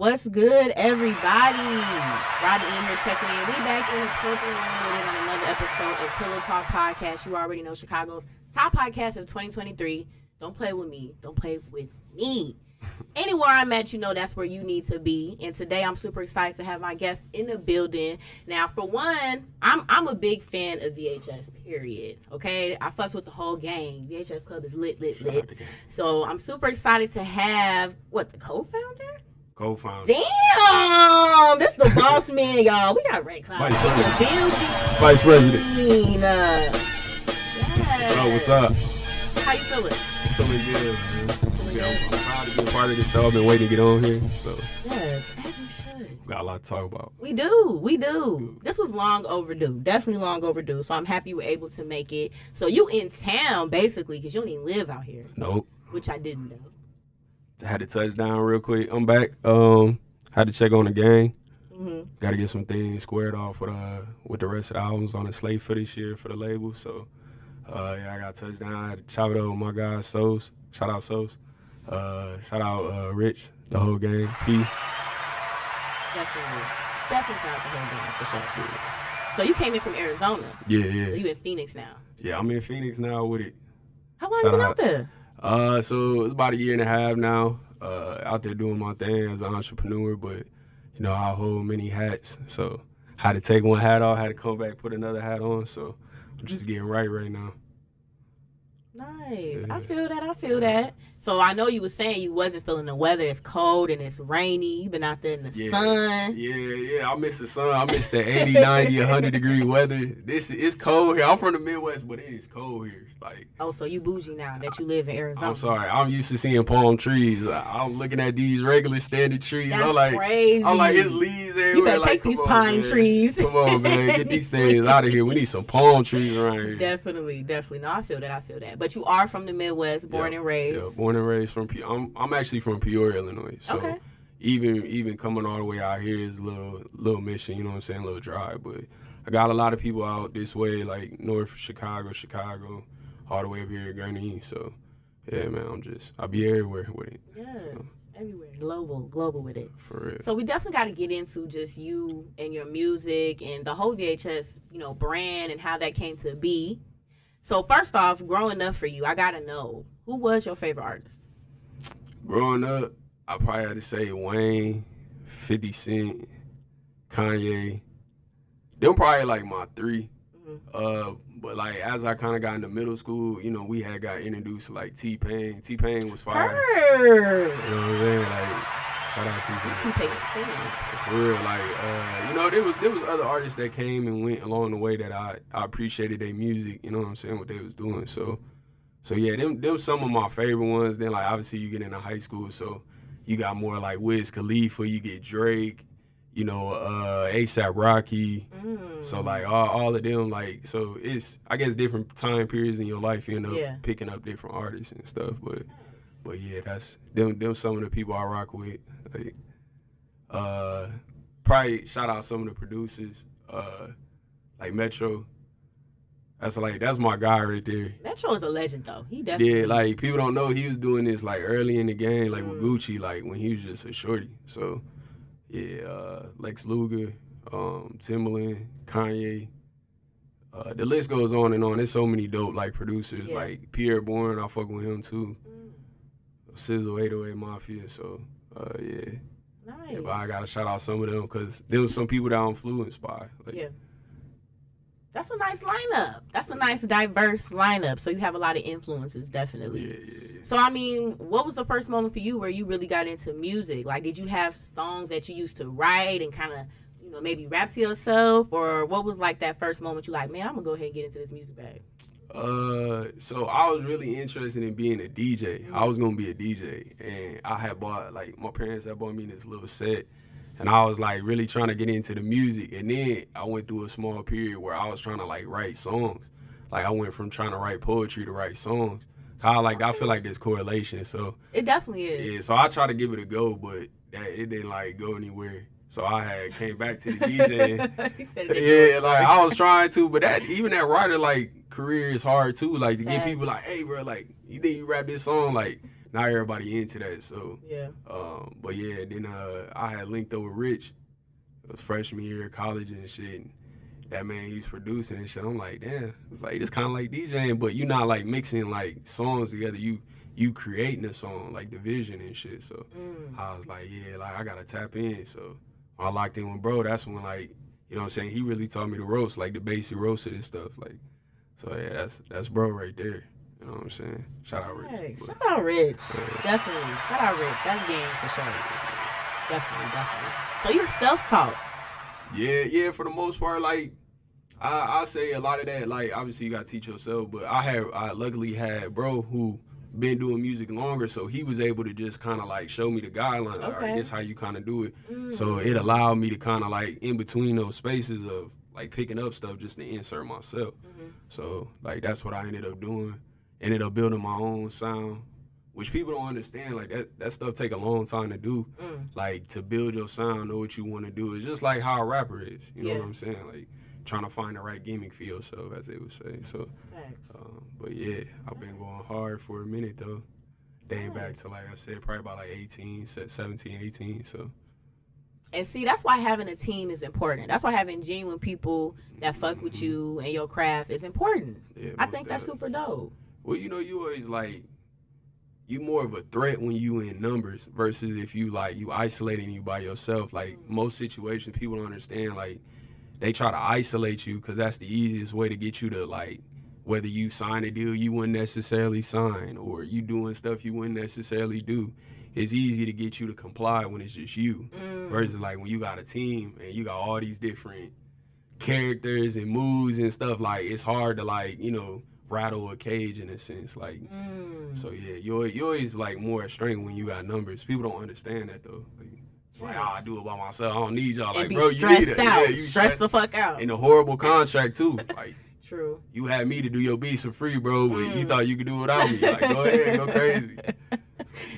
What's good, everybody? Rodney in here checking in. We back in the purple room with it on another episode of Pillow Talk Podcast. You already know Chicago's top podcast of 2023. Don't play with me. Don't play with me. Anywhere I'm at, you know that's where you need to be. And today I'm super excited to have my guest in the building. Now, for one, I'm a big fan of VHS, period. Okay? I fucks with the whole gang. VHS Club is lit. So I'm super excited to have, the co-founder? Co-founder. Damn! This the boss man, y'all. We got Red Cloud in the building. Vice President. Yes. What's up? How you feeling? I'm feeling good, man. I'm proud to be a part of the show. I've been waiting to get on here. So yes, as you should. Got a lot to talk about. We do. This was long overdue. Definitely long overdue. So I'm happy you were able to make it. So you in town, basically, because you don't even live out here. Nope. Which I didn't know. Had to touch down real quick. I'm back. Had to check on the gang. Mm-hmm. Got to get some things squared off with the rest of the albums on the slate for this year for the label. So, I got to touch down. I had to chop it up with my guy, Sos. Shout out Sos. Shout out Rich, the whole gang. P. Definitely shout out the whole gang for sure. Yeah. So you came in from Arizona. Yeah. So you in Phoenix now. Yeah, I'm in Phoenix now with it. How long you been out there? So it's about a year and a half now, out there doing my thing as an entrepreneur, but, I hold many hats. So had to take one hat off, had to come back, put another hat on. So I'm just getting right now. Nice. Yeah. I feel that. So I know you were saying you wasn't feeling the weather. It's cold and it's rainy. You've been out there in the sun. Yeah. I miss the sun. I miss the 80, 90, 100-degree weather. It's cold here. I'm from the Midwest, but it is cold here. So you bougie now that you live in Arizona. I'm sorry. I'm used to seeing palm trees. I'm looking at these regular standard trees. That's crazy. I'm like, it's leaves everywhere. You better take these pine trees. Come on, man. Get these things out of here. We need some palm trees around here. Definitely. No, I feel that. But you are from the Midwest, born and raised. Yeah, born and raised from I'm actually from Peoria, Illinois. So okay. Even coming all the way out here is a little mission, you know what I'm saying, a little drive. But I got a lot of people out this way, like north Chicago, all the way up here at Gurnee. So yeah, man, I'll be everywhere with it. Yes, so. Everywhere. Global with it. For real. So we definitely got to get into just you and your music and the whole VHS, brand and how that came to be. So first off, growing up for you, I got to know, who was your favorite artist? Growing up, I probably had to say Wayne, 50 Cent, Kanye. Them probably like my three. Mm-hmm. But like as I kind of got into middle school, we had got introduced to like T-Pain. T-Pain was fire. Her. You know what I'm saying? Like, shout out T-Pain. T-Pain stand. For real, like, there was other artists that came and went along the way that I appreciated their music. You know what I'm saying? What they was doing. So yeah, them some of my favorite ones. Then like obviously you get into high school, so you got more like Wiz Khalifa, you get Drake. A$AP Rocky. So like all of them, like, so it's, I guess, different time periods in your life you end up picking up different artists and stuff. But yeah, that's them some of the people I rock with. Like probably shout out some of the producers, like Metro. That's my guy right there. Metro is a legend though. He definitely. Yeah, like people don't know he was doing this like early in the game, like with Gucci, like when he was just a shorty. So yeah, Lex Luger, Timbaland, Kanye. The list goes on and on. There's so many dope like producers, like Pierre Bourne. I fuck with him too. Sizzle, 808 Mafia. So yeah. Nice. Yeah, but I gotta shout out some of them because there was some people that I'm influenced by. Like, yeah. That's a nice lineup. That's a nice diverse lineup. So you have a lot of influences, definitely. Yeah. So I mean, what was the first moment for you where you really got into music? Like, did you have songs that you used to write and kind of, maybe rap to yourself, or what was like that first moment you like, man, I'm gonna go ahead and get into this music bag? So I was really interested in being a DJ. I was gonna be a DJ, and I had bought, like, my parents had bought me this little set. And I was like really trying to get into the music. And then I went through a small period where I was trying to like write songs. Like I went from trying to write poetry to write songs. I feel like there's correlation. So it definitely is. Yeah, so I tried to give it a go, but it didn't like go anywhere. So I had came back to the DJing. Yeah, like I was trying to, but even that writer like career is hard too. Like to get people like, hey bro, like you think you rap this song? Like not everybody into that. So yeah. But yeah, then I had linked up with Rich. It was freshman year of college and shit. And that man, he's producing and shit. I'm like, damn. It's like it's kind of like DJing, but you're not like mixing like songs together. You creating a song, like the vision and shit. So I was like, yeah, like I gotta tap in. So when I locked in with bro, that's when like, you know what I'm saying, he really taught me to roast, like the basic roasted and stuff. Like, so yeah, that's bro right there. You know what I'm saying? Shout out Rich. Hey, shout out Rich. Definitely. Shout out Rich. That's game for sure. Definitely. So you're self-taught. Yeah, for the most part, like I say a lot of that, like obviously you gotta teach yourself, but I luckily had bro who been doing music longer, so he was able to just kind of like show me the guidelines. Okay. All right, this how you kind of do it. So it allowed me to kind of like in between those spaces of like picking up stuff just to insert myself. So like that's what I ended up doing. Ended up building my own sound, which people don't understand. Like that stuff take a long time to do. Like to build your sound, know what you want to do. It's just like how a rapper is. You know what I'm saying? Like trying to find the right gimmick for yourself, as they would say. So, but yeah, I've been going hard for a minute though. Dating back to, like I said, probably about like 17, 18. So. And see, that's why having a team is important. That's why having genuine people that fuck with you and your craft is important. Yeah, I think that's super dope. Well, you know, you always like, you more of a threat when you in numbers versus if you like, you isolating you by yourself. Like most situations, people don't understand, like they try to isolate you because that's the easiest way to get you to like, whether you sign a deal you wouldn't necessarily sign or you doing stuff you wouldn't necessarily do. It's easy to get you to comply when it's just you versus like when you got a team and you got all these different characters and moods and stuff, like it's hard to like, you know, rattle a cage in a sense, like so yeah, you always like more at strength when you got numbers. People don't understand that though. Like, it's like, I do it by myself. I don't need y'all. Like, and be bro, stressed you need it. out. Yeah, you stressed the fuck out. In a horrible contract too. Like true. You had me to do your beats for free, bro, but you thought you could do it without me. Like, go ahead, go crazy.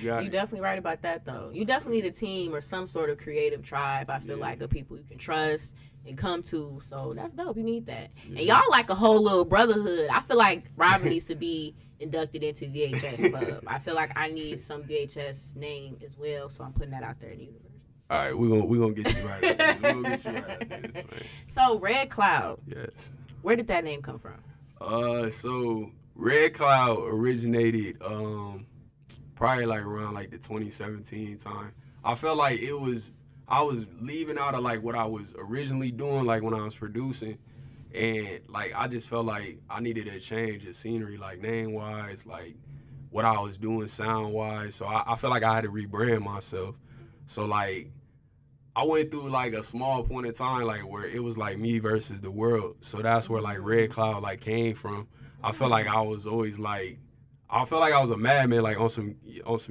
So you definitely right about that though. You definitely need a team or some sort of creative tribe. I feel like of people you can trust and come to. So that's dope. You need that. And y'all like a whole little brotherhood. I feel like Robin needs to be inducted into VHS Club. I feel like I need some VHS name as well. So I'm putting that out there in the universe. All right, we're gonna get you right. We're gonna get you right after this, man. So Red Kloud. Yes. Where did that name come from? So Red Kloud originated probably like around like the 2017 time. I felt like I was leaving out of like what I was originally doing, like when I was producing, and like I just felt like I needed a change of scenery, like name wise, like what I was doing sound wise. So I felt like I had to rebrand myself. So like I went through like a small point in time like where it was like me versus the world. So that's where like Red Kloud like came from. I felt like I was always like, I felt like I was a madman, like on some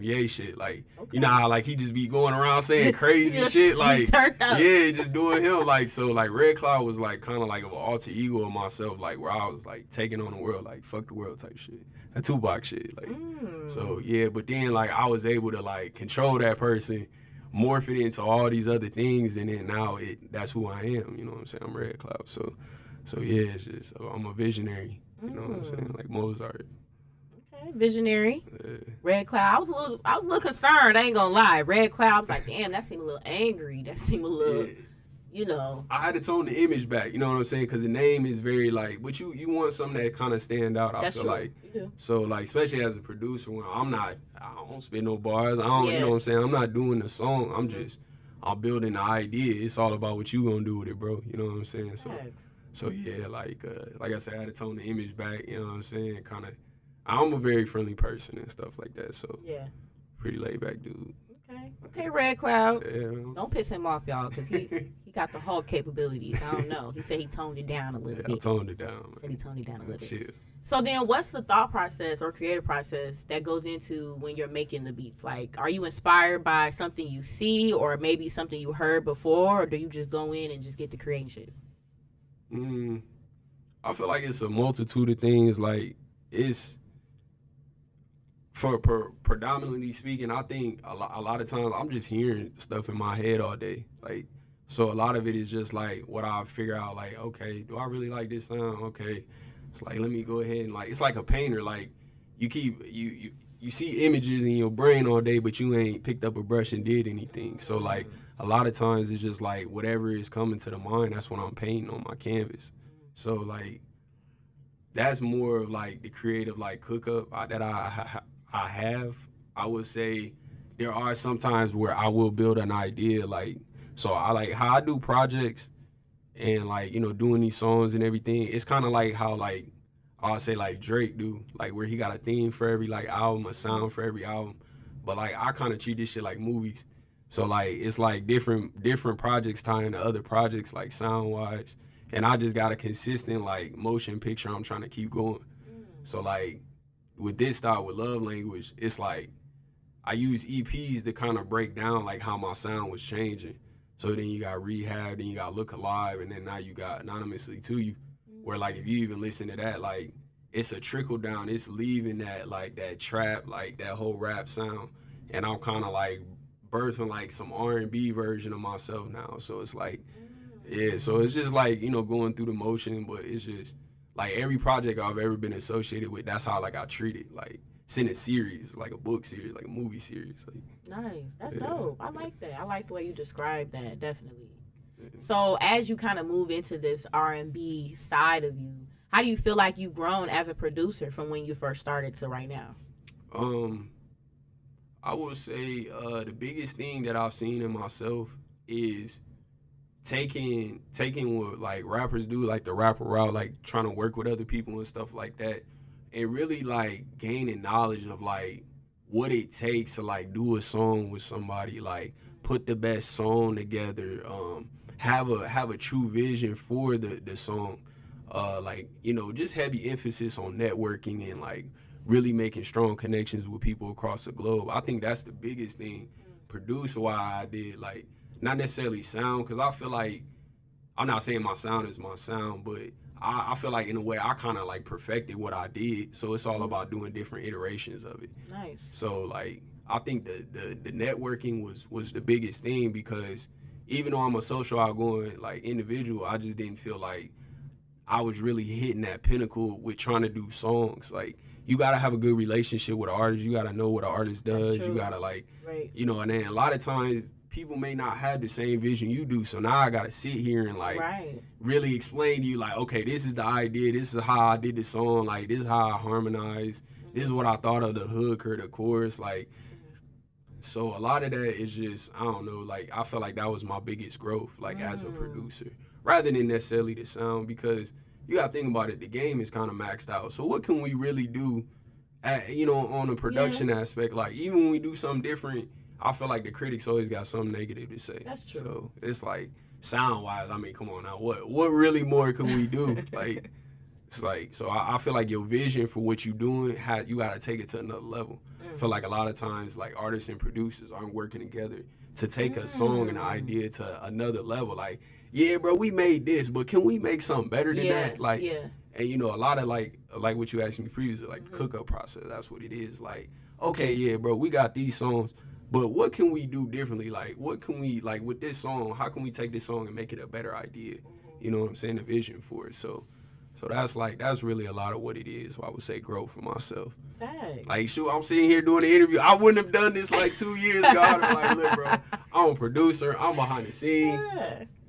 yay shit, like you know how like he just be going around saying crazy shit, like yeah, just doing him, like so like Red Kloud was like kind of like an alter ego of myself, like where I was like taking on the world, like fuck the world type shit, that Tupac shit, like so yeah. But then like I was able to like control that person, morph it into all these other things, and then now that's who I am. You know what I'm saying? I'm Red Kloud, so yeah, it's just I'm a visionary. You know what I'm saying? Like Mozart. Visionary. Red Kloud. I was a little concerned. I ain't gonna lie. Red Kloud. I was like, damn, that seemed a little angry. That seemed a little, you know. I had to tone the image back. You know what I'm saying? Because the name is very like, but you want something that kind of stand out. I feel like. You do. So like, especially as a producer, when I don't spit no bars. I don't. You know what I'm saying? I'm not doing the song. I'm building the idea. It's all about what you gonna do with it, bro. You know what I'm saying? So yeah, like I said, I had to tone the image back. You know what I'm saying? Kind of. I'm a very friendly person and stuff like that, so pretty laid back dude. Okay, Red Kloud. Yeah. Don't piss him off, y'all, because he got the Hulk capabilities. I don't know. He said he toned it down a little bit. I toned it down. Man. Said he toned it down a little bit. So then, what's the thought process or creative process that goes into when you're making the beats? Like, are you inspired by something you see, or maybe something you heard before, or do you just go in and just get to creating shit? I feel like it's a multitude of things. Like it's. For predominantly speaking, I think a lot of times I'm just hearing stuff in my head all day. Like, so a lot of it is just like what I figure out, like, okay, do I really like this sound? Okay. It's like, let me go ahead and like, it's like a painter. Like you you see images in your brain all day, but you ain't picked up a brush and did anything. So like a lot of times it's just like whatever is coming to the mind, that's what I'm painting on my canvas. So like that's more of like the creative like cook up that I have. I would say there are some times where I will build an idea, like, so I like how I do projects and like, you know, doing these songs and everything. It's kind of like how like I'll say like Drake do, like where he got a theme for every like album, a sound for every album. But like I kind of treat this shit like movies. So like it's like different projects tying to other projects like sound wise. And I just got a consistent like motion picture I'm trying to keep going. So like with this style with Love Language, it's like I use EPs to kind of break down like how my sound was changing. So then you got Rehab, then you got Look Alive, and then now you got Anonymously to You, where like if you even listen to that, like it's a trickle down. It's leaving that like that trap, like that whole rap sound, and I'm kind of like birthing like some R&B version of myself now. So it's like, yeah. So it's just like, you know, going through the motion, but it's just like every project I've ever been associated with. That's how like I treat it. Like it's in a series, like a book series, like a movie series. Like, nice. That's dope. I like that. I like the way you described that, definitely. So as you kind of move into this R&B side of you, how do you feel like you've grown as a producer from when you first started to right now? I would say the biggest thing that I've seen in myself is taking what like rappers do, like the rapper route, like trying to work with other people and stuff like that, and really like gaining knowledge of like what it takes to like do a song with somebody, like put the best song together, have a true vision for the song, like, you know, just heavy emphasis on networking and like really making strong connections with people across the globe. I think that's the biggest thing producer-wise I did, like not necessarily sound, because I feel like, I'm not saying my sound is my sound, but I feel like in a way I kind of like perfected what I did. So it's all about doing different iterations of it. Nice. So like I think the networking was the biggest thing, because even though I'm a social outgoing like individual, I just didn't feel like I was really hitting that pinnacle with trying to do songs. Like you gotta have a good relationship with an artist. You gotta know what an artist does. You gotta like, you know, and then a lot of times people may not have the same vision you do. So now I gotta sit here and like really explain to you like, okay, this is the idea. This is how I did the song. Like this is how I harmonized. This is what I thought of the hook or the chorus. Like, so a lot of that is just, I don't know, like I feel like that was my biggest growth, like as a producer, rather than necessarily the sound, because you gotta think about it, the game is kind of maxed out. So what can we really do you know, on the production aspect? Like even when we do something different, I feel like the critics always got something negative to say. That's true. So it's like sound wise, I mean, come on now, what really more can we do? Like it's like, so I feel like your vision for what you're doing, you gotta take it to another level. I feel like a lot of times like artists and producers aren't working together to take a song and an idea to another level. Like, yeah, bro, we made this, but can we make something better than that? Like, and you know, a lot of like what you asked me previously, like the cook-up process, that's what it is. Like, okay, yeah, bro, we got these songs, but what can we do differently? Like, what can we, like with this song, how can we take this song and make it a better idea? You know what I'm saying? The vision for it. So that's really a lot of what it is. So I would say growth for myself. Thanks. Like, shoot, I'm sitting here doing the interview. I wouldn't have done this like 2 years ago. I'd have like, look, bro, I'm a producer. I'm behind the scene.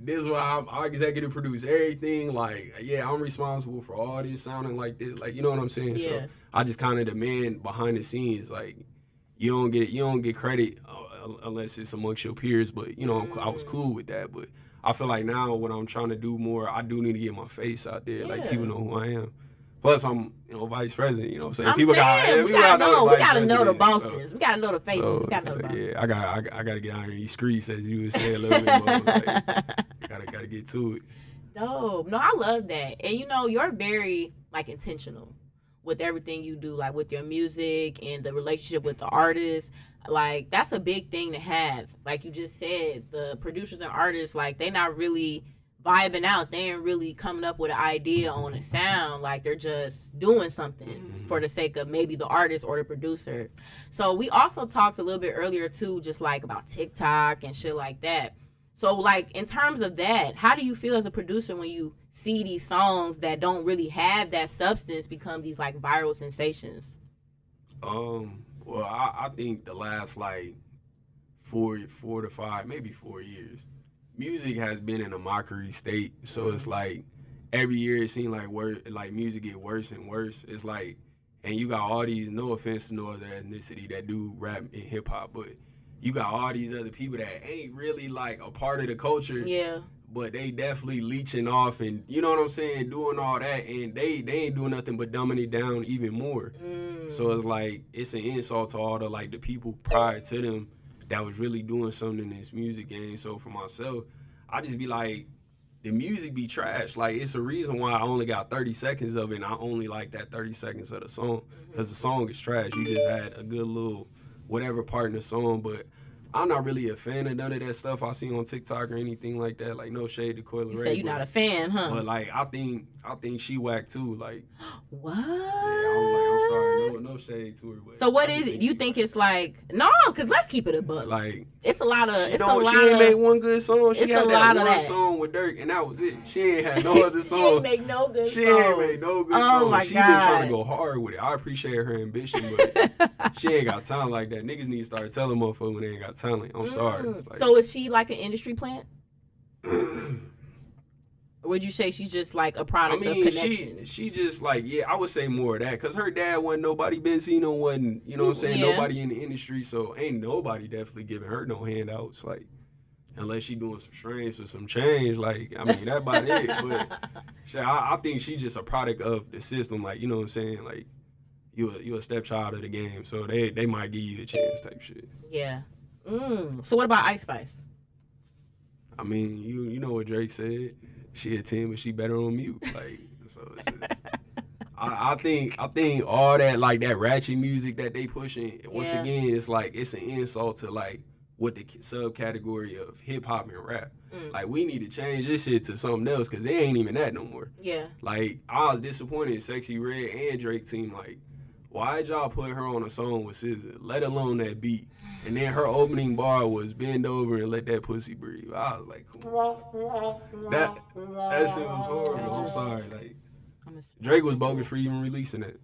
This is why I executive produce everything. Like, yeah, I'm responsible for all this sounding like this. Like, you know what I'm saying? Yeah. So I just kind of demand behind the scenes. Like, you don't get credit unless it's amongst your peers. But you know, I was cool with that. But I feel like now when I'm trying to do more, I do need to get my face out there. Like people know who I am. Plus, I'm, you know, vice president. You know what I'm saying? We gotta know the bosses. So, we gotta know the faces. We gotta know the bosses. Yeah, I gotta get out here in these streets, as you would say, a little bit more. Like, gotta get to it. Dope. No, I love that. And you know, you're very like intentional with everything you do, like with your music and the relationship with the artist. Like that's a big thing to have. Like you just said, the producers and artists, like they not really vibing out. They ain't really coming up with an idea on a sound. Like they're just doing something for the sake of maybe the artist or the producer. So we also talked a little bit earlier too, just like about TikTok and shit like that. So like in terms of that, how do you feel as a producer when you see these songs that don't really have that substance become these like viral sensations? Well, I think the last like 4 to 5, maybe 4 years, music has been in a mockery state. So it's like every year it seems like music get worse and worse. It's like, and you got all these, no offense to no other ethnicity that do rap and hip hop, but you got all these other people that ain't really like a part of the culture. Yeah. But they definitely leeching off and, you know what I'm saying, doing all that, and they ain't doing nothing but dumbing it down even more. So it's like, it's an insult to all the people prior to them that was really doing something in this music game. So for myself, I just be like, the music be trash. Like, it's a reason why I only got 30 seconds of it, and I only like that 30 seconds of the song, because the song is trash. You just had a good little whatever part in the song, but I'm not really a fan of none of that stuff I see on TikTok or anything like that. Like, no shade to Coil Ray. You say you're not a fan, huh? But like, I think she whack too. Like, what? Yeah, I'm sorry, no shade to her. But so what is it? You think it's like no? Because let's keep it a buck. Like, it's a lot of. She ain't made one good song. She had that one that. song with Dirk, and that was it. She ain't had no other song. She ain't make no good songs. She ain't made no good songs. My She God. been trying to go hard with it. I appreciate her ambition, but she ain't got talent like that. Niggas need to start telling motherfuckers when they ain't got talent. I'm sorry. Like, so is she like an industry plant? Or would you say she's just like a product of connections? She just like, yeah, I would say more of that. Because her dad wasn't nobody, Benzino wasn't, you know what I'm saying, nobody in the industry. So ain't nobody definitely giving her no handouts. Like, unless she doing some streams or some change. Like, I mean, that about it. But I think she just a product of the system. Like, you know what I'm saying? Like, you a stepchild of the game. So they might give you a chance type shit. Yeah. So what about Ice Spice? I mean, you know what Drake said. She a 10, but she better on mute. Like, so it's just, I think all that, like, that ratchet music that they pushing, once again, it's like, it's an insult to like what the subcategory of hip hop and rap. Like, we need to change this shit to something else, because they ain't even that no more. Yeah. Like, I was disappointed in Sexy Red and Drake team. Like, why'd y'all put her on a song with SZA, let alone that beat? And then her opening bar was bend over and let that pussy breathe. I was like, come on. That shit was horrible. I'm sorry. Like, Drake was bogus for even releasing it.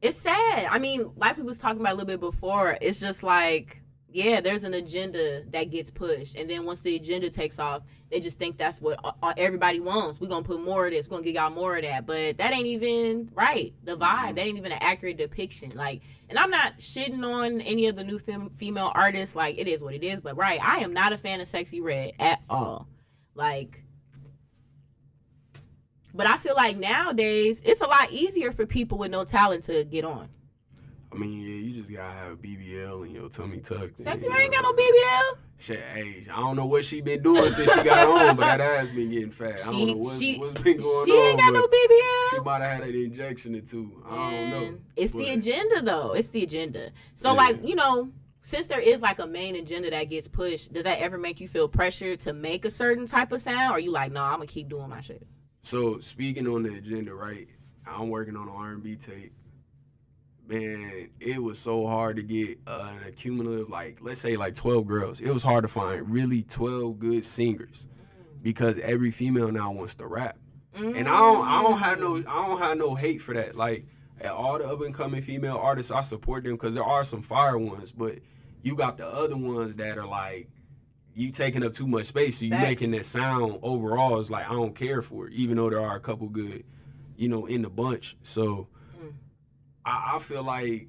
It's sad. I mean, like we was talking about a little bit before, it's just like, yeah, there's an agenda that gets pushed. And then once the agenda takes off, they just think that's what everybody wants. We're going to put more of this. We're going to give y'all more of that. But that ain't even right. The vibe, that ain't even an accurate depiction. Like, and I'm not shitting on any of the new female artists. Like, it is what it is. But, right, I am not a fan of Sexy Red at all. Like, but I feel like nowadays, it's a lot easier for people with no talent to get on. I mean, yeah, you just gotta have BBL and your tummy tucked. Sexy Red ain't got no BBL. Shit, hey, I don't know what she been doing since she got on, but that ass been getting fat. I don't know what's been going on. She ain't got no BBL. She might have had an injection or two. I don't know. It's the agenda, though. It's the agenda. So, like, you know, since there is like a main agenda that gets pushed, does that ever make you feel pressure to make a certain type of sound? Or are you like, no, I'm gonna keep doing my shit? So, speaking on the agenda, right? I'm working on an R&B tape. Man, it was so hard to get an accumulative, like, let's say like 12 girls. It was hard to find really 12 good singers because every female now wants to rap. And I don't have no hate for that. Like, all the up and coming female artists, I support them because there are some fire ones, but you got the other ones that are like, you taking up too much space, so you making that sound overall is like, I don't care for it, even though there are a couple good, you know, in the bunch. So I feel like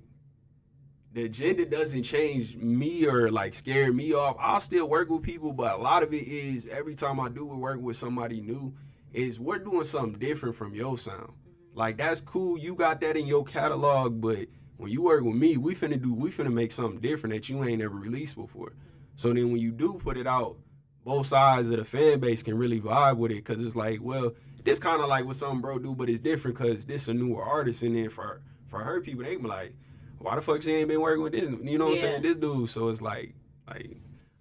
the agenda doesn't change me or like scare me off. I'll still work with people, but a lot of it is every time I do work with somebody new, is we're doing something different from your sound. Like, that's cool, you got that in your catalog, but when you work with me, we finna make something different that you ain't ever released before. So then when you do put it out, both sides of the fan base can really vibe with it, because it's like, well, this kind of like what some bro do, but it's different because this a newer artist, and then for her people, they be like, why the fuck she ain't been working with this, you know what I'm saying, this dude. So it's like, I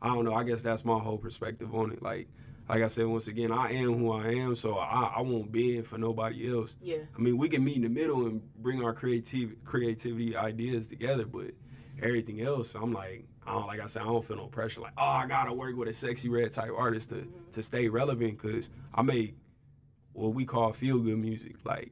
don't know, I guess that's my whole perspective on it. Like I said, once again, I am who I am, so I won't bend for nobody else. Yeah. I mean, we can meet in the middle and bring our creativity ideas together, but everything else, I'm like, like I said, I don't feel no pressure. Like, oh, I gotta work with a Sexy Red type artist to stay relevant, because I make what we call feel good music. Like,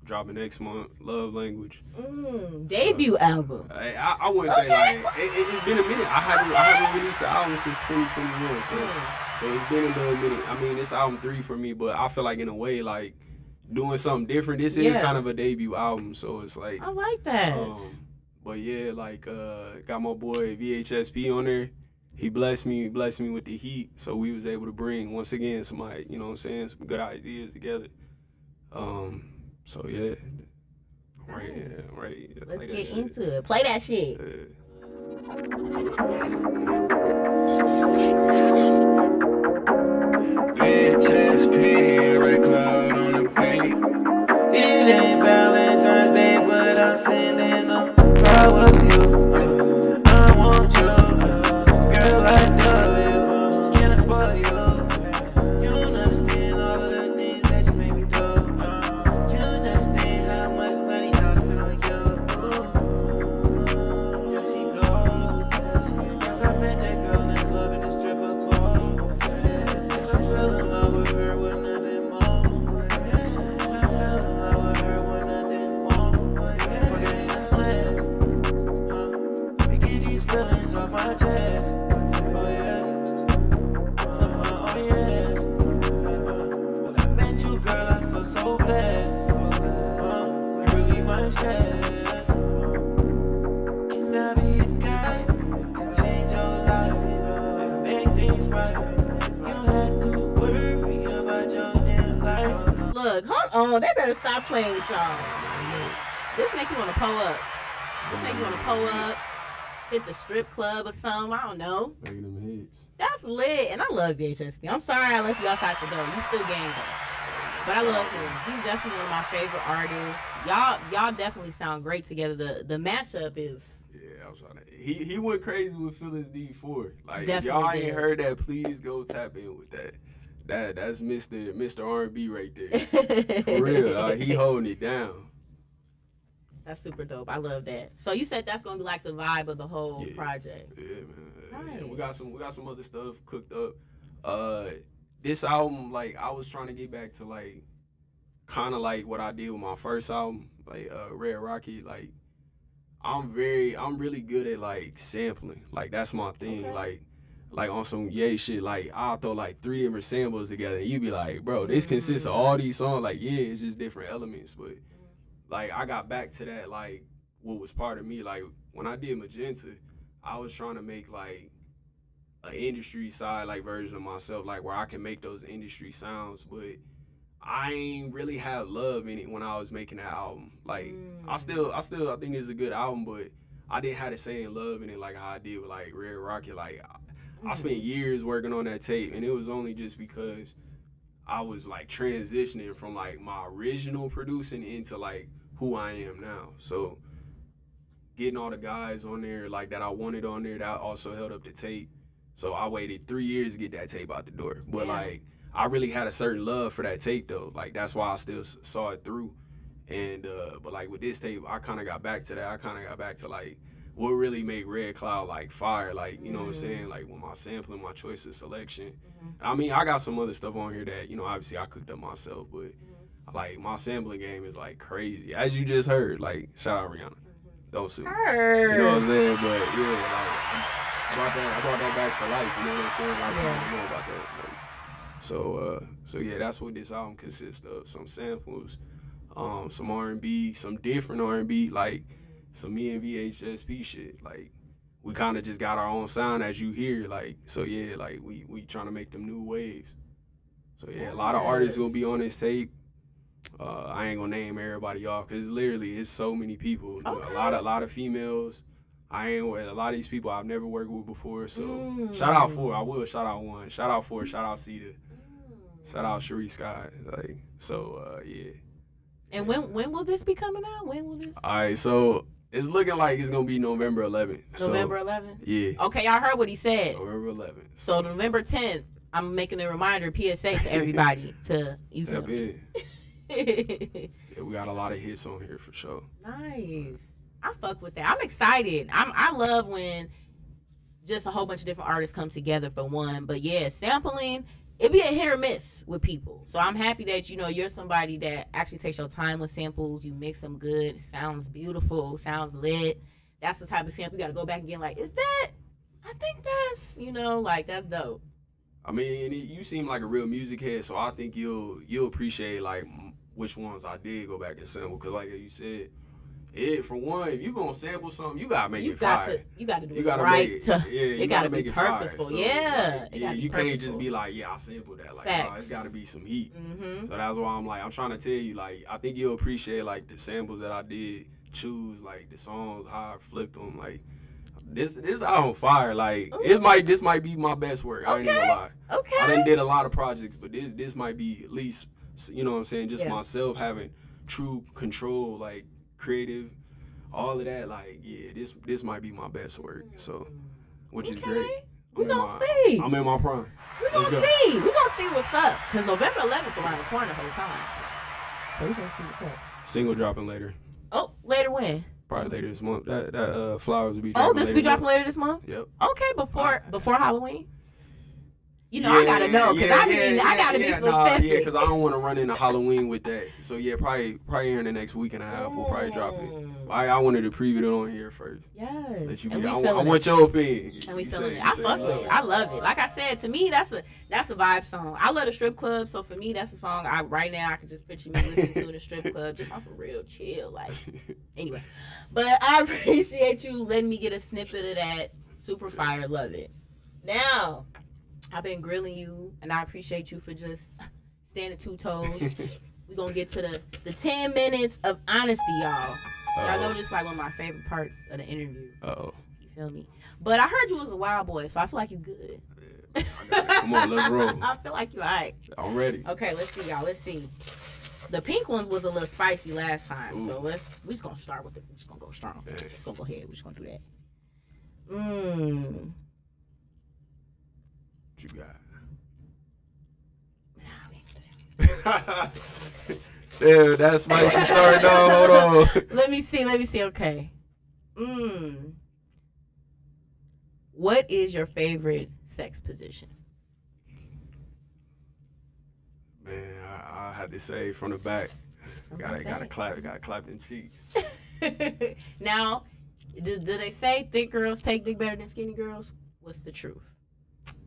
dropping next month. Love Language. Debut album. I wouldn't say like it's been a minute. I haven't released an album since 2021, so it's been a little minute. I mean, it's album 3 for me, but I feel like in a way like doing something different. This is kind of a debut album, so it's like I like that. But yeah, like got my boy VHSP on there. He blessed me with the heat, so we was able to bring once again somebody, you know what I'm saying, some good ideas together. So yeah. Right. Let's get into it. Play that shit. VHSP, red cloud on the beat. It ain't Valentine's Day, but I'm sending them flowers to you. I want you, girl, I love you. Can I spoil you? You don't understand all of the things that you make me do. You don't understand how much money I spend on you. There she goes. Yes, I met that girl in the club in the stripper club. Yes, I fell in love with her with nothing more. Yes, I fell in love with her with nothing more. Forget nothing less. We get these feelings off my chest. Oh yes. Oh yes. When I met you, girl, I feel so blessed. Really my chest. Can I be a guy to change your life and make things right? You don't have to worry about your damn life. Look, hold on. They better stop playing with y'all. This make you want to pull up. Hit the strip club or something. I don't know. Making them hits. That's lit. And I love VHSP. I'm sorry I left you outside the door. You still gang though. But I love him. He's definitely one of my favorite artists. Y'all definitely sound great together. The matchup is... Yeah, I was trying to... He went crazy with Phyllis D4. Like, Definitely if y'all did. ain't heard that, please go tap in with that. That's Mr. R&B right there. For real. Like, he holding it down. That's super dope. I love that. So you said that's gonna be like the vibe of the whole project. Yeah, man. Nice. Yeah, we got some other stuff cooked up. This album, like, I was trying to get back to like kind of like what I did with my first album, like Red Rocket. Like, I'm really good at like sampling. Like, that's my thing. Okay. Like on some yay shit, like I'll throw like 3 different samples together and you be like, bro, this consists of all these songs. Like, yeah, it's just different elements, but like I got back to that, like what was part of me. Like when I did Magenta, I was trying to make like an industry side like version of myself, like where I can make those industry sounds, but I ain't really have love in it when I was making that album. Like I still I think it's a good album, but I didn't have the same love in it like how I did with like Red Rocket. Like I spent years working on that tape, and it was only just because I was like transitioning from like my original producing into like who I am now. So getting all the guys on there like that I wanted on there, that also held up the tape. So I waited 3 years to get that tape out the door. But like I really had a certain love for that tape though. Like that's why I still saw it through. And but like with this tape, I kind of got back to that. I kind of got back to like what really made Red Cloud like fire. Like, you know what I'm saying? Like with my sampling, my choice of selection. I mean, I got some other stuff on here that, you know, obviously I cooked up myself, but like my sampling game is like crazy. As you just heard, like shout out Rihanna. Don't sue me. You know what I'm saying? But yeah, like I brought that back to life. You know what I'm saying? Like, I don't know about that. Like, so yeah, that's what this album consists of. Some samples, some R&B, some different R&B, like some me and VHSP shit. Like we kind of just got our own sound as you hear. Like, so yeah, like we trying to make them new waves. So yeah, a lot of artists gonna be on this tape. I ain't gonna name everybody off because literally it's so many people. Okay. A lot of females. A lot of these people I've never worked with before. So shout out 4. I will shout out 1. Shout out 4. Shout out Cedar. Shout out Cherie Sky. Like, so yeah. And when will this be coming out? When will this? All right, so it's looking like it's gonna be November 11th. November 11th. Yeah. Okay, y'all heard what he said. November 11th. So November 10th, I'm making a reminder, PSA to everybody to use Tap in. Yeah, we got a lot of hits on here for sure. Nice. I fuck with that. I'm excited. I love when just a whole bunch of different artists come together for one. But yeah, sampling it be a hit or miss with people. So I'm happy that, you know, you're somebody that actually takes your time with samples. You mix them good. It sounds beautiful. Sounds lit. That's the type of sample you got to go back and get like, is that? I think that's, you know, like, that's dope. I mean, you seem like a real music head, so I think you'll appreciate, like, which ones I did go back and sample. Because, like you said, for one, if you going to sample something, you got to make it fire. You got to do it right. It got to make be it purposeful. Fire. So, yeah. Like, you can't just be like, I sampled that. Like, no, it's got to be some heat. Mm-hmm. So that's why I'm trying to tell you, like, I think you'll appreciate, like, the samples that I did choose, like, the songs, how I flipped them, like, This album fire. Like, this might be my best work. I ain't even gonna lie. Okay. I done did a lot of projects, but this might be at least, you know what I'm saying, just myself having true control, like creative, all of that. Like, yeah, this might be my best work. So, which is great. We gonna see. I'm in my prime. We gonna see. We gonna see what's up. Cause November 11th around the corner the whole time. So we gonna see what's up. Single dropping later. Oh, later when? Probably later this month. That flowers will be dropping. Oh, this will be dropping later this month? Yep. Okay, before Halloween? You know, I gotta know, because I gotta be specific. Yeah, because I don't want to run into Halloween with that. So, yeah, probably here in the next week and a half, we'll probably drop it. I wanted to preview it on here first. Yes. I want your opinion. And we feeling it. I fuck with it. I love it. Like I said, to me, that's a vibe song. I love the strip club, so for me, that's a song right now I can just picture me listening to in a strip club, just on some real chill. Like, anyway. But I appreciate you letting me get a snippet of that. Super fire. Love it. Now, I've been grilling you, and I appreciate you for just standing 2 toes. We're going to get to the 10 minutes of honesty, y'all. I know this is like one of my favorite parts of the interview. Uh-oh. You feel me? But I heard you was a wild boy, so I feel like you good. Yeah, come on, let's roll. I feel like you all right. I'm ready. Okay, let's see, y'all. Let's see. The pink ones was a little spicy last time, Ooh. so we just going to start with it. We're just going to go strong. Yeah. Just going to go ahead. We're just going to do that. What you got? Nah, we ain't gonna do that. Damn, that spicy start though. Hold on. Let me see. Okay. What is your favorite sex position? Man, I had to say from the back. Gotta clap them cheeks. Now, do they say thick girls take dick better than skinny girls? What's the truth?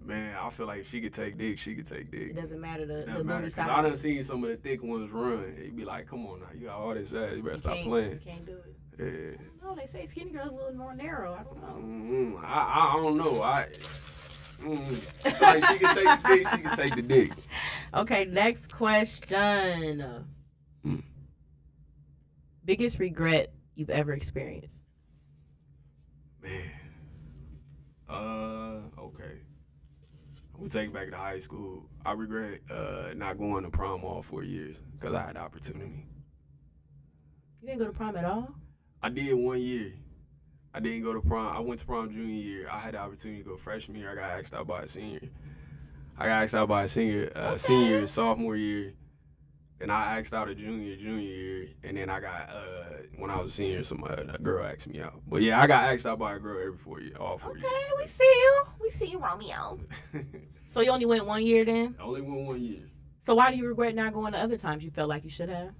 Man, I feel like if she could take dick, she could take dick. It doesn't matter the Doesn't matter, booty 'cause size. I done seen some of the thick ones run. You'd be like, come on now, you got all this ass, you better stop playing. You can't do it. Yeah. No, they say skinny girls a little more narrow. I don't know. I don't know. Like she can take the dick, she can take the dick. Okay, next question. Biggest regret you've ever experienced? Man. Okay. We take it back to high school. I regret not going to prom all 4 years because I had the opportunity. You didn't go to prom at all? I did 1 year. I didn't go to prom. I went to prom junior year. I had the opportunity to go freshman year. I got asked out by a senior. Senior, sophomore year. Then I asked out a junior year. And then I got, when I was a senior, a girl asked me out. But yeah, I got asked out by a girl every 4 years, all 4 years. Okay, we see you. We see you, Romeo. So you only went 1 year then? I only went 1 year. So why do you regret not going the other times you felt like you should have?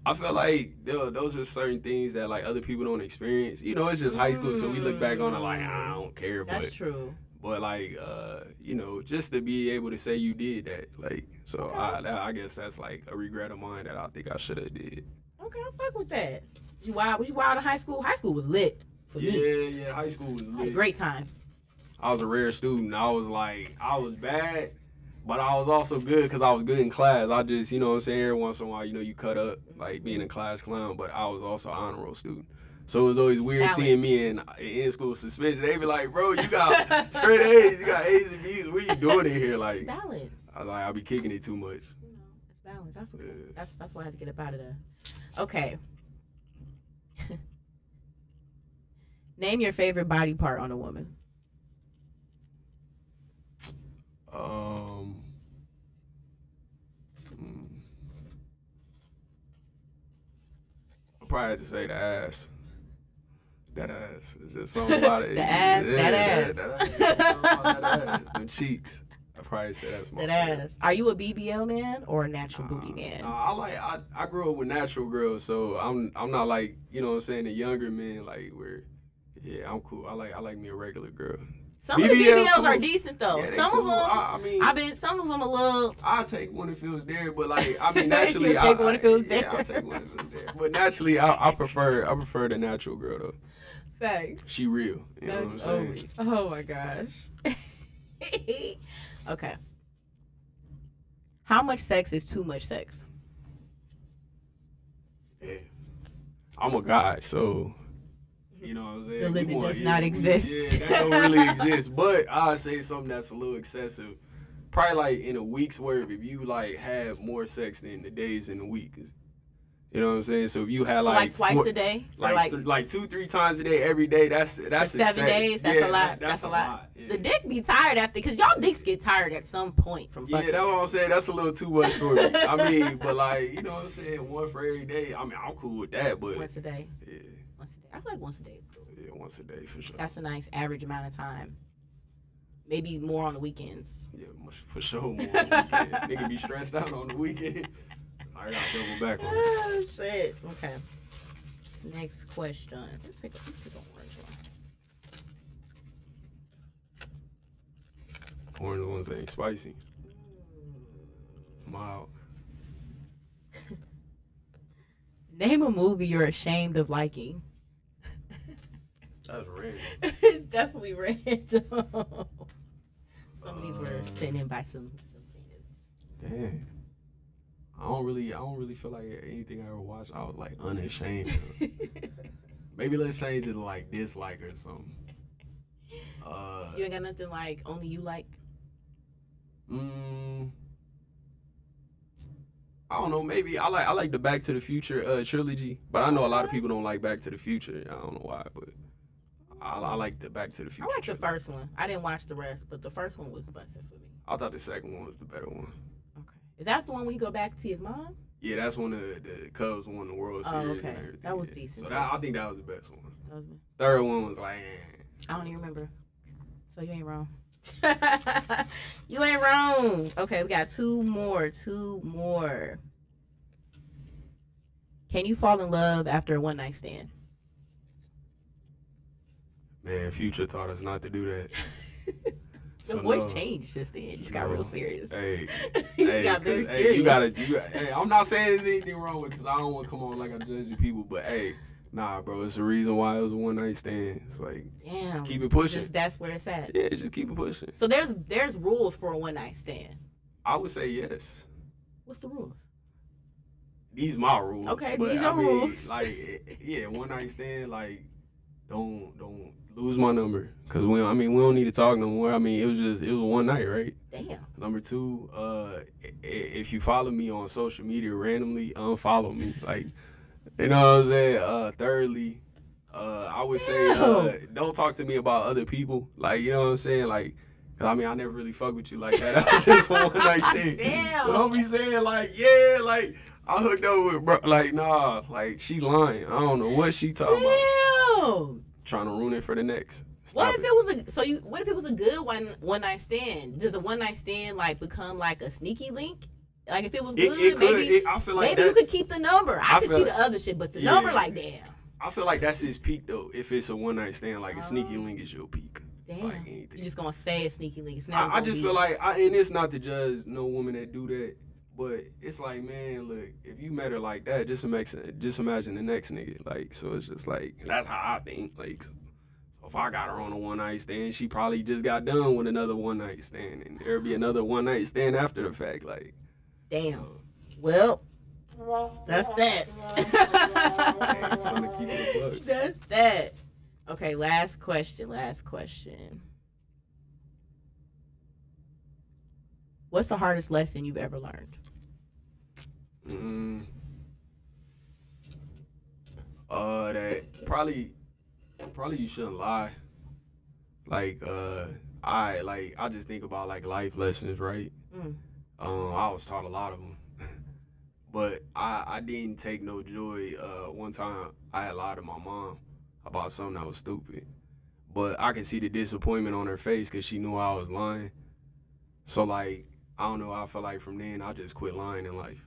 I feel like those are certain things that like other people don't experience. You know, it's just high school, so we look back on it like, I don't care. That's true. But like, you know, just to be able to say you did that, like, so okay. I guess that's like a regret of mine that I think I should have did. Okay, I fuck with that. Was you wild in high school? High school was lit for me. Yeah, high school was lit. Great time. I was a rare student. I was bad, but I was also good because I was good in class. I just, you know what I'm saying, every once in a while, you know, you cut up, like being a class clown, but I was also an honor roll student. So it was always weird seeing me in school suspension. They be like, bro, you got straight A's, you got A's and B's. What are you doing in here? Like, it's balance. I'll be kicking it too much. You know, it's balance. That's okay. That's why I had to get up out of there. Okay. Name your favorite body part on a woman. I probably have to say the ass. That ass. It's just something about it. The ass, yeah, that ass. That ass. Them cheeks. I probably say that's my That favorite. ass. Are you a BBL man or a natural booty man? I grew up with natural girls, so I'm not like, you know what I'm saying, the younger men, like where, yeah, I'm cool. I like me a regular girl. Some of the BBLs cool. are decent though. Yeah, they some cool. of them, I mean, some of them a little. I'll take one if it was there, but like, I mean, naturally, You'll take one if it was there. Yeah, I'll take one if it was there. But naturally, I prefer the natural girl though. Facts. She real. You know what I'm saying? Oh my gosh. Okay. How much sex is too much sex? Yeah. I'm a guy, so you know what I'm saying? The limit does not exist. Yeah, that don't really exist. But I'll say something that's a little excessive. Probably like in a week's worth, if you like have more sex than the days in the week. You know what I'm saying? So if you had like twice a day? Like 2-3 times a day every day, that's 7 excessive. days? That's yeah, a lot. That's a lot. Yeah. The dick be tired after, because y'all dicks get tired at some point from fucking. Yeah, that's what I'm saying. That's a little too much for me. I mean, but like, you know what I'm saying? One for every day. I mean, I'm cool with that, but. Once a day? Yeah. Once a day. I feel like once a day is cool. Yeah, once a day for sure. That's a nice average amount of time. Maybe more on the weekends. Yeah, for sure more on the weekend. Nigga be stressed out on the weekend. I gotta double back on it. Oh, shit. Okay. Next question. Let's pick an orange one. Orange ones ain't spicy. Mild. Name a movie you're ashamed of liking. That's random. It's definitely random. Some of these were sent in by some fans. Damn. I don't really feel like anything I ever watched I was like unashamed of. Maybe let's change it to like dislike or something. You ain't got nothing like only you like? I don't know. Maybe I like the Back to the Future trilogy, but I know a lot of people don't like Back to the Future. I don't know why, but I like the Back to the Future. I like the trilogy. first one. I didn't watch the rest, but the first one was busted for me. I thought the second one was the better one. Okay. Is that the one where you go back to see his mom? Yeah, that's when the Cubs won the World Series. Oh, okay. And everything. That was Yeah. decent. So I think that was the best one. That was Third one was like, I don't even remember. So you ain't wrong. You ain't wrong. Okay, we got two more. Can you fall in love after a one night stand? man, Future taught us not to do that. The voice changed just then. You just got real serious. Hey, You just got very 'cause, serious. Hey, I'm not saying there's anything wrong with it because I don't want to come on like I'm judging people, but hey, nah, bro, it's the reason why it was a one night stand. It's like, Damn. just keep it pushing. That's where it's at. Yeah, just keep it pushing. So there's rules for a one night stand. I would say yes. What's the rules? These my rules. Okay, but these your rules. Like, yeah, one night stand. Like, don't lose my number because we don't need to talk no more. I mean, it was one night, right? Damn. Number two, if you follow me on social media randomly, unfollow me. Like, you know what I'm saying? Thirdly, I would say don't talk to me about other people. Like, you know what I'm saying? Like, cause I mean, I never really fuck with you like that. That was just a one night thing. Damn. So don't be saying like, yeah, like I hooked up with bro. Like, nah, like she lying. I don't know what she talking about. Damn. Trying to ruin it for the next. Stop What if it was a good one night stand? Does a one night stand like become like a sneaky link? Like if it was good, I feel like maybe you could keep the number. I could see the other shit, but the number, like, damn. I feel like that's his peak though. If it's a one night stand, like a sneaky link is your peak. Damn. Like anything. You're just gonna stay a sneaky link. I just feel like, and it's not to judge no woman that do that, but it's like, man, look, if you met her like that, just imagine the next nigga. Like, so it's just like, that's how I think. Like, so if I got her on a one night stand, she probably just got done with another one night stand, and there'll be another one night stand after the fact. Like, damn. So, Well, that's that. trying to keep it a buck. That's that. Okay, last question. What's the hardest lesson you've ever learned? That probably you shouldn't lie. Like, I just think about like life lessons, right? I was taught a lot of them, but I didn't take no joy. One time I had lied to my mom about something that was stupid, but I could see the disappointment on her face because she knew I was lying. So like, I don't know. I feel like from then I just quit lying in life.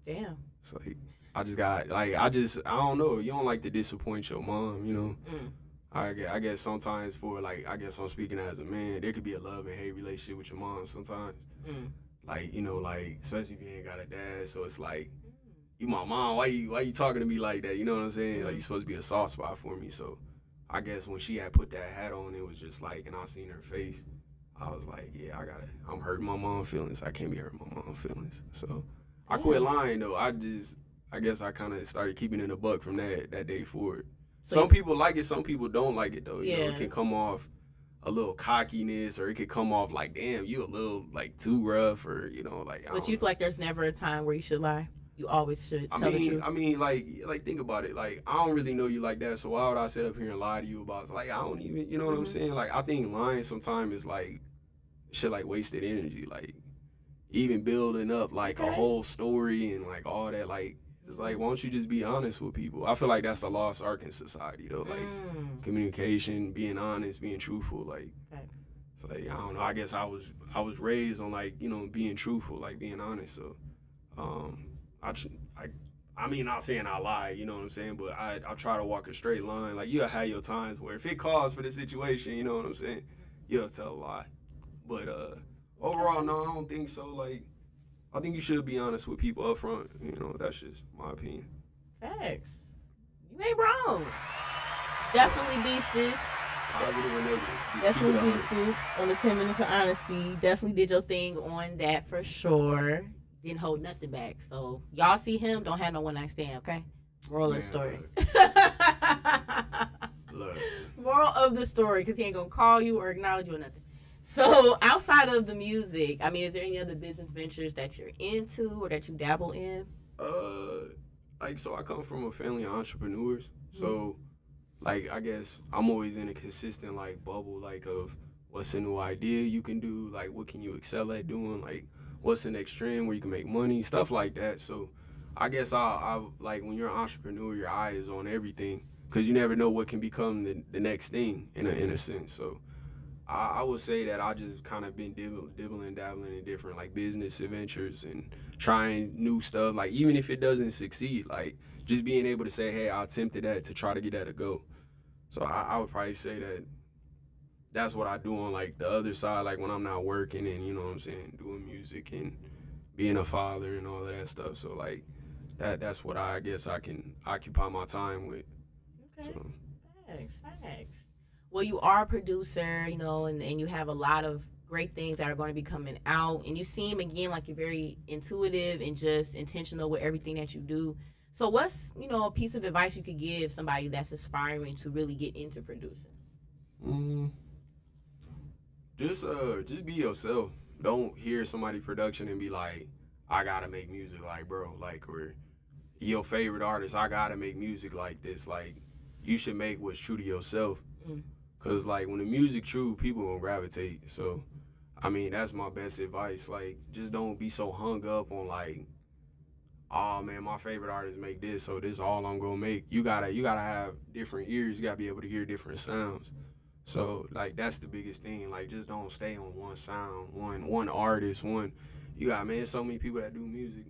Damn. It's like I just got like I don't know. You don't like to disappoint your mom, you know. I guess sometimes for like I guess I'm speaking as a man, there could be a love and hate relationship with your mom sometimes. Like you know, like especially if you ain't got a dad, so it's like you my mom. Why you talking to me like that? You know what I'm saying? Like you supposed to be a soft spot for me. So I guess when she had put that hat on, it was just like, and I seen her face. I was like, yeah, I'm hurting my mom's feelings. I can't be hurting my mom's feelings. So I quit lying though. I guess I kind of started keeping it a buck from that day forward. So some people like it, some people don't like it though. You know, it can come off a little cockiness, or it could come off like, damn, you a little like too rough, or you know, like. But you feel like there's never a time where you should lie. You always should tell the truth. I mean, like think about it. Like, I don't really know you like that, so why would I sit up here and lie to you about? Like, I don't even, you know what I'm saying? Like, I think lying sometimes is like shit, like wasted energy. Like, even building up like a whole story and like all that. Like, it's like, why don't you just be honest with people? I feel like that's a lost art in society, though. Like, communication, being honest, being truthful. Like, it's like, I don't know. I guess I was raised on like, you know, being truthful, like being honest. So, I mean, not saying I lie, you know what I'm saying, but I try to walk a straight line. Like, you'll have your times where if it calls for the situation, you know what I'm saying, you'll tell a lie. But overall, no, I don't think so. Like, I think you should be honest with people up front. You know, that's just my opinion. Facts. You ain't wrong. Definitely beasted. Positive or negative. Definitely beasted on the 10 minutes of honesty. Definitely did your thing on that for sure. Didn't hold nothing back. So y'all see him, don't have no one night stand, okay? Moral of the story. Look. Moral of the story, because he ain't gonna call you or acknowledge you or nothing. So outside of the music, I mean, is there any other business ventures that you're into or that you dabble in? Like, so I come from a family of entrepreneurs. So, like, I guess I'm always in a consistent, like, bubble, like, of what's a new idea you can do, like, what can you excel at doing, like, what's the next trend where you can make money, stuff like that. So I guess I like, when you're an entrepreneur, your eye is on everything, because you never know what can become the next thing in a sense. So I would say that I just kind of been dabbling in different like business adventures and trying new stuff. Like, even if it doesn't succeed, like just being able to say, hey, I attempted that, to try to get that to go. So I would probably say that's what I do on like the other side, like when I'm not working and, you know what I'm saying, doing music and being a father and all of that stuff. So like that's what I guess I can occupy my time with. Okay. So. Facts. Well, you are a producer, you know, and you have a lot of great things that are going to be coming out. And you seem, again, like you're very intuitive and just intentional with everything that you do. So what's, you know, a piece of advice you could give somebody that's aspiring to really get into producing? Just be yourself. Don't hear somebody's production and be like, I gotta make music like bro, like, or your favorite artist, I gotta make music like this. Like, you should make what's true to yourself. Cause like when the music true, people gonna gravitate. So, I mean, that's my best advice. Like, just don't be so hung up on like, oh man, my favorite artist make this, so this is all I'm gonna make. You gotta have different ears. You gotta be able to hear different sounds. So like that's the biggest thing. Like, just don't stay on one sound, one artist, you got, man, so many people that do music.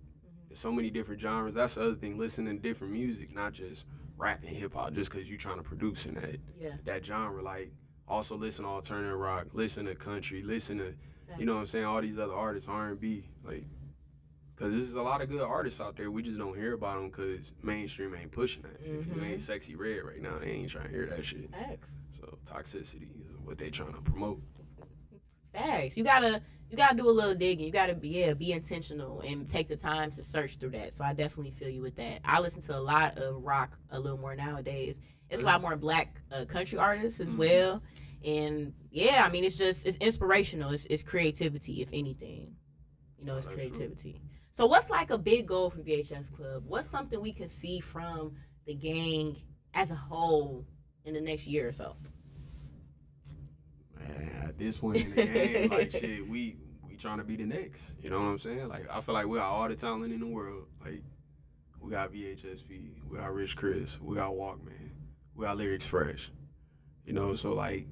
There's so many different genres. That's the other thing, listening to different music, not just rap and hip hop just because you're trying to produce in that genre. Like, also listen to alternative rock, listen to country, listen to, you know what I'm saying, all these other artists, R&B, like, because there's a lot of good artists out there. We just don't hear about them because mainstream ain't pushing that. If you ain't Sexy Red right now, they ain't trying to hear that shit. Facts. So toxicity is what they trying to promote. Facts. You gotta do a little digging. You gotta be intentional and take the time to search through that. So I definitely feel you with that. I listen to a lot of rock a little more nowadays. It's a lot more black country artists as well. And yeah, I mean, it's inspirational. It's creativity, if anything. You know, it's creativity. True. So what's like a big goal for VHS Club? What's something we can see from the gang as a whole in the next year or so? Man, at this point in the game, like, shit, we trying to be the next. You know what I'm saying? Like, I feel like we got all the talent in the world. Like, we got VHSP, we got Rich Chris, we got Walkman, we got Lyrics Fresh. You know, so like,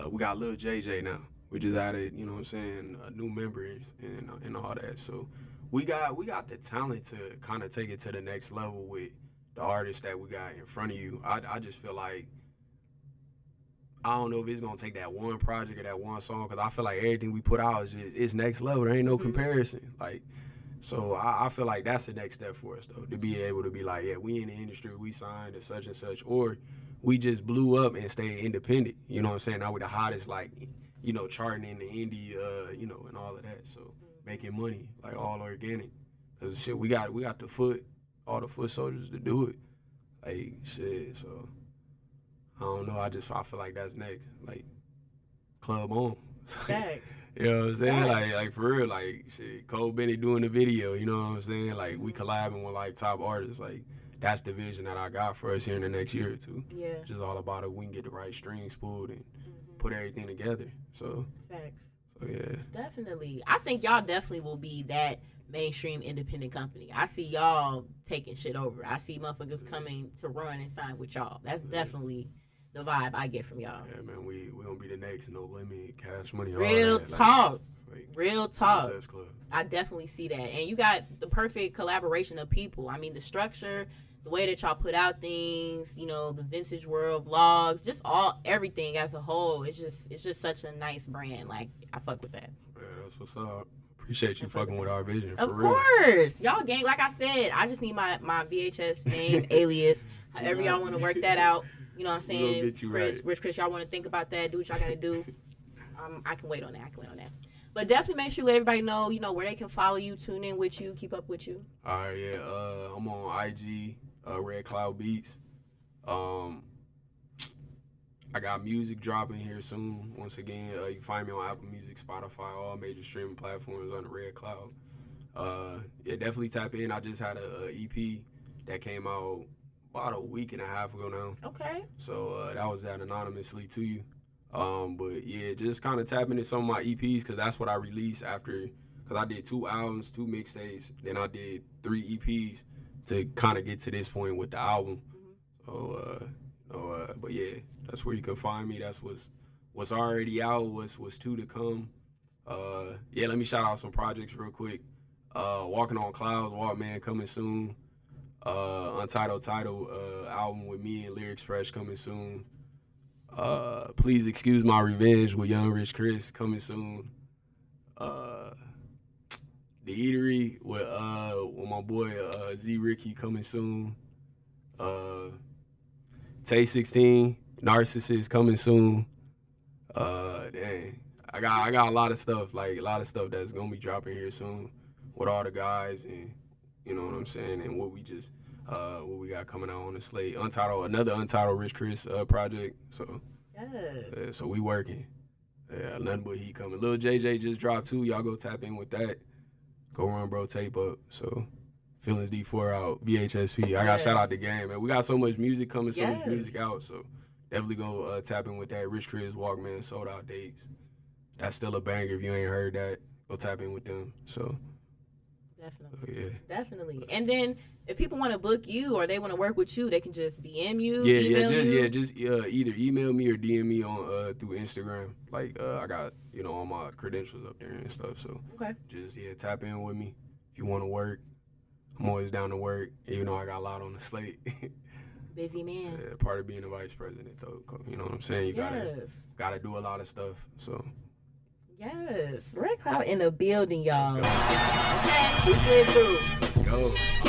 we got Lil JJ now. We just added, you know what I'm saying, new members and all that. So we got the talent to kind of take it to the next level with the artists that we got in front of you. I just feel like, I don't know if it's gonna take that one project or that one song, because I feel like everything we put out is just, it's next level. There ain't no comparison. Like, so I feel like that's the next step for us, though, to be able to be like, yeah, we in the industry, we signed to such and such, or we just blew up and stayed independent. You know what I'm saying? Now we the hottest, like, you know, charting in the indie, you know, and all of that. So making money, like, all organic. Cause shit, we got all the foot soldiers to do it. Like, shit, so I don't know. I feel like that's next. Like, club on. Facts. You know what I'm saying? Facts. Like for real, like shit, Cole Bennett doing the video, you know what I'm saying? Like we collabing with like top artists. Like that's the vision that I got for us here in the next year or two. Yeah. Just all about it. We can get the right strings pulled and put everything together. So Facts. So yeah. Definitely. I think y'all definitely will be that mainstream independent company. I see y'all taking shit over. I see motherfuckers coming to run and sign with y'all. That's definitely the vibe I get from y'all. Yeah, man, we gonna be the next No Limit, Cash Money. Real that. talk. Like, Real talk. Club. I definitely see that. And you got the perfect collaboration of people. I mean, the structure, the way that y'all put out things, you know, the Vintage World vlogs, just everything as a whole. It's just such a nice brand. Like, I fuck with that. Yeah, that's what's up. Appreciate you fucking with our vision. For Of real. course. Y'all gang, like I said, I just need my VHS name, alias, however y'all want to work that out. You know what I'm saying? Get you Chris, right. Rich Chris, y'all want to think about that, do what y'all got to do. I can wait on that. But definitely make sure you let everybody know, you know, where they can follow you, tune in with you, keep up with you. All right, yeah. I'm on IG, Red Cloud Beats. I got music dropping here soon. Once again, you can find me on Apple Music, Spotify, all major streaming platforms under Red Cloud. Yeah, definitely tap in. I just had a EP that came out about a week and a half ago now. Okay. So that was that anonymously to you. But yeah, just kind of tapping into some of my EPs, because that's what I released after, because I did 2 albums, 2 mixtapes, then I did 3 EPs to kind of get to this point with the album. So, but yeah, that's where you can find me. That's what's already out, what's to come. Yeah, let me shout out some projects real quick. Walking on Clouds, Walkman coming soon. Untitled Title album with me and Lyrics Fresh coming soon. Please Excuse My Revenge with Young Rich Chris coming soon. The Eatery with my boy Z Ricky coming soon. Tay 16 Narcissist coming soon. Dang, I got a lot of stuff, that's gonna be dropping here soon with all the guys, and you know what I'm saying, and what we got coming out on the slate. Another Untitled Rich Chris project. So Yes. so we working. Yeah, nothing but heat coming. Lil JJ just dropped 2. Y'all go tap in with that. Go run bro tape up. So Feelings D4 out, VHSP. I got shout out the game, man. We got so much music coming, so much music out. So definitely go tap in with that. Rich Chris, Walkman, Sold Out Dates. That's still a banger. If you ain't heard that, go tap in with them. So Definitely. And then if people want to book you or they want to work with you, they can just DM you. Just either email me or DM me on through Instagram. Like I got all my credentials up there and stuff. So just tap in with me if you want to work. I'm always down to work, even though I got a lot on the slate. Busy man. Part of being a vice president, though. You know what I'm saying? You gotta do a lot of stuff. So. Yes, Red Cloud in the building, y'all. Let's go. Okay, he slid through. Let's go. He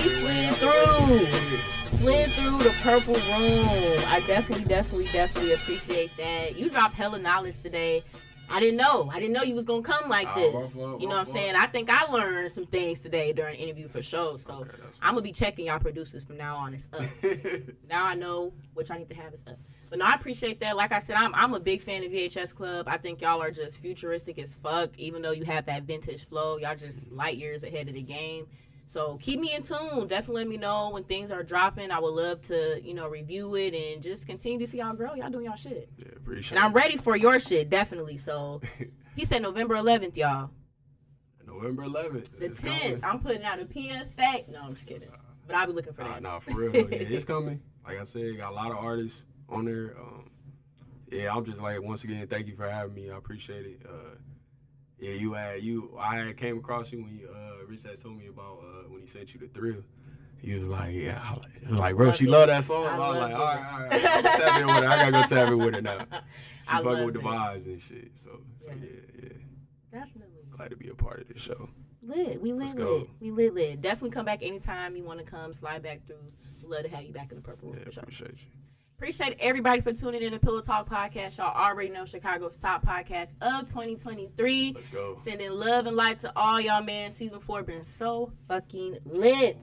slid through the purple room. I definitely appreciate that. You dropped hella knowledge today. I didn't know you was gonna come like this. You know what I'm saying? I think I learned some things today during the interview for sure. So I'm gonna be checking y'all producers from now on. It's up. Now I know what y'all need to have is up. But no, I appreciate that. Like I said, I'm a big fan of VHS Club. I think y'all are just futuristic as fuck. Even though you have that vintage flow, y'all just light years ahead of the game. So keep me in tune. Definitely let me know when things are dropping. I would love to, review it and just continue to see y'all grow. Y'all doing y'all shit. Yeah, appreciate it. And I'm ready for your shit, definitely. So he said November 11th, y'all. November 11th. The 10th. I'm putting out a PSA. No, I'm just kidding. But I'll be looking for that. Nah, for real. Yeah, it's coming. Like I said, got a lot of artists on there. yeah, I'm just like, once again, thank you for having me. I appreciate it. I came across you when Rich had told me about when he sent you the Thrill. He was like, yeah, it's like, bro, she love that song. I was like, all right, I gotta tap in with her. I gotta go tap in with her now. She fucking with the vibes and shit. So yeah. Definitely. Glad to be a part of this show. Lit. We lit. Definitely come back anytime you want to come. Slide back through. We'd love to have you back in the Purple Room for sure. Appreciate you. Appreciate everybody for tuning in to Pillow Talk Podcast. Y'all already know Chicago's top podcast of 2023. Let's go. Sending love and light to all y'all, man. Season 4 been so fucking lit.